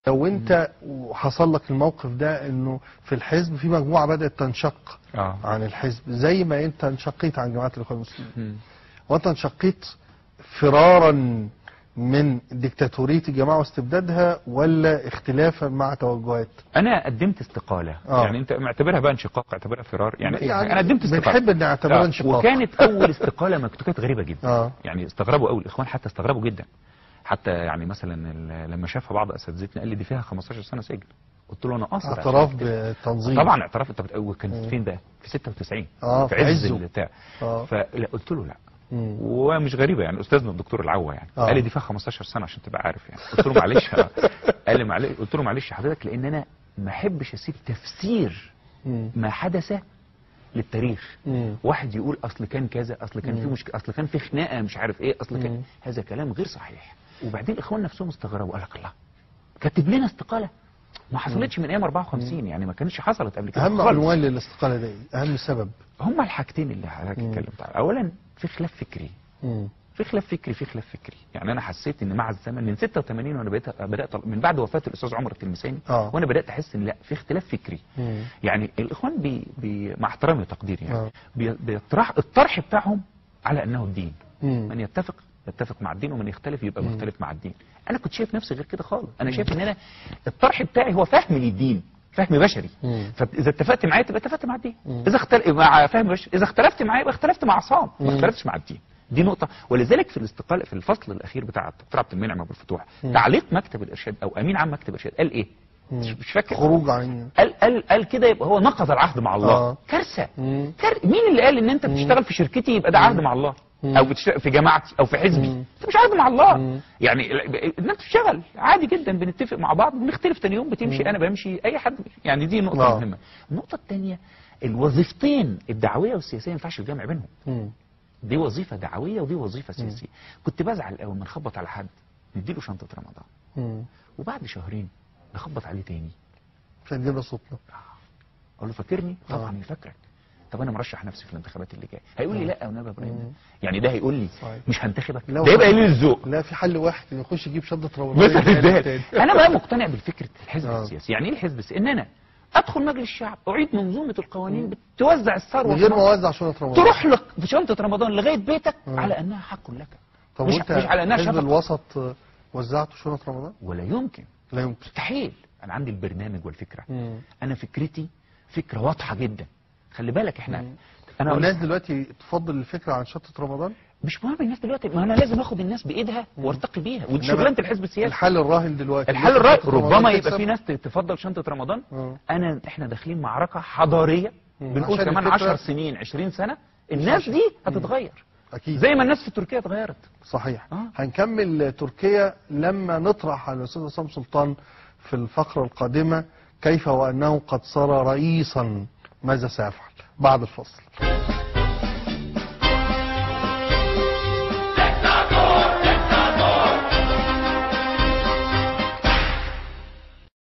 لو انت حصل لك الموقف ده انه في الحزب في مجموعه بدات تنشق عن الحزب زي ما انت انشقيت عن جماعه الاخوان المسلمين، وانت انشقيت فرارا من ديكتاتوريه الجماعه واستبدادها ولا اختلافا مع توجهات؟ انا قدمت استقاله. يعني انت معتبرها بقى انشقاق، اعتبرها فرار، يعني انا قدمت استقاله. بنحب ان نعتبرها انشقاق. وكانت اول استقاله مكتوبه، كانت غريبه جدا. يعني استغربوا قوي الاخوان، حتى استغربوا جدا. حتى يعني مثلا لما شافها بعض اساتذتنا قال لي دي فيها 15 سنه سجن. قلت له انا قاصر. اعتراف بالتنظيم. طبعا اعتراف. كانت فين بقى؟ في 96 في عز البتاع. فلا قلت له لا. ومش غريبه يعني، استاذنا الدكتور العوا يعني قال لي دي فيها 15 سنه عشان تبقى عارف يعني. قلت له معلش. قال لي معلش. قلت له معلش حضرتك، لان انا ما احبش اسيب تفسير ما حدث للتاريخ. واحد يقول اصل كان كذا، اصل كان في مشكله، اصل كان في خناقه مش عارف ايه، اصل كان هذا كلام غير صحيح. وبعدين الاخوان نفسهم استغربوا، قال لك الله كاتب لنا استقاله ما حصلتش من ايام 54 يعني، ما كانتش حصلت قبل كده. اهم عنوان للاستقاله دي، اهم سبب هما الحاجتين اللي حضرتك اتكلمت عنهم. اولا في خلاف فكري. في خلاف فكري. يعني انا حسيت ان مع الزمن من 86 وانا بدات من بعد وفاه الاستاذ عمر التلمساني وانا بدات احس ان لا، في اختلاف فكري. يعني الاخوان مع احترامي وتقديري يعني الطرح بتاعهم على انه الدين. من يتفق مع الدين، ومن يختلف يبقى مختلف مع الدين. انا كنت شايف نفسي غير كده خالص. انا شايف ان انا الطرح بتاعي هو فهم للدين، فهم بشري. فاذا اتفقت معايا تبقى اتفقت مع الدين، مع فهم بشري. اذا اختلفت معايا يبقى اختلفت مع عصام، ما اختلفتش مع الدين. دي نقطة. ولذلك في الاستقالة في الفصل الأخير بتاع الدكتور عبد المنعم أبو الفتوح تعليق مكتب الإرشاد أو أمين عام مكتب الإرشاد قال إيه؟ مش فاكر. خروج عن قال كده يبقى هو نقض العهد مع الله. كارثة. مين اللي قال إن أنت بتشتغل في شركتي يبقى ده عهد مع الله؟ أو بتشتغل في جماعتي أو في حزبي؟ أنت مش عهد مع الله. يعني إن أنت بتشتغل عادي جدا، بنتفق مع بعض، بنختلف تاني يوم، بتمشي أنا بمشي أي حد. يعني دي نقطة مهمة. النقطة الثانية، الوظيفتين الدعوية والسياسية ما ينفعش الجمع بينهم. دي وظيفة دعوية ودي وظيفة سياسية. كنت بزعل قوي لما نخبط على حد نديله شنطة رمضان وبعد شهرين نخبط عليه تاني مش هنديله صوتنا. اقول له فاكرني؟ طبعا يفكرك. طب انا مرشح نفسي في الانتخابات اللي جايه. هيقول لي لا يا نبي ابراهيم، يعني ده هيقول لي مش هنتخبك، ده يبقى قليل الذوق. لا، في حل واحد انه يخش يجيب شنطة رمضان. انا بقى مقتنع بالفكرة الحزب السياسي. يعني ايه الحزب السياسي؟ ان انا ادخل مجلس الشعب، اعيد منظومه القوانين بتوزع الثروه من غير ما اوزع شنطه رمضان، تروح لك بشنطه رمضان لغايه بيتك على انها حق لك. طب مش على انها حزب الوسط وزعته شنطه رمضان؟ ولا يمكن. لا يمكن، مستحيل. انا عندي البرنامج والفكره. انا فكرتي فكره واضحه جدا. خلي بالك احنا والناس دلوقتي تفضل الفكره عن شنطه رمضان. مش مهم الناس دلوقتي، ما انا لازم اخد الناس بايدها وارتقي بيها، ودي شغلانه الحزب السياسي. الحل الراهن دلوقتي، الحل الراهن ربما يبقى في ناس تفضل شنطه رمضان. احنا داخلين معركه حضاريه، بنقول كمان 10 سنين 20 سنه الناس دي هتتغير اكيد، زي ما الناس في تركيا اتغيرت. صحيح. هنكمل تركيا لما نطرح على الاستاذ عصام سلطان في الفقره القادمه كيف وانه قد صار رئيسا ماذا سيفعل بعد الفصل.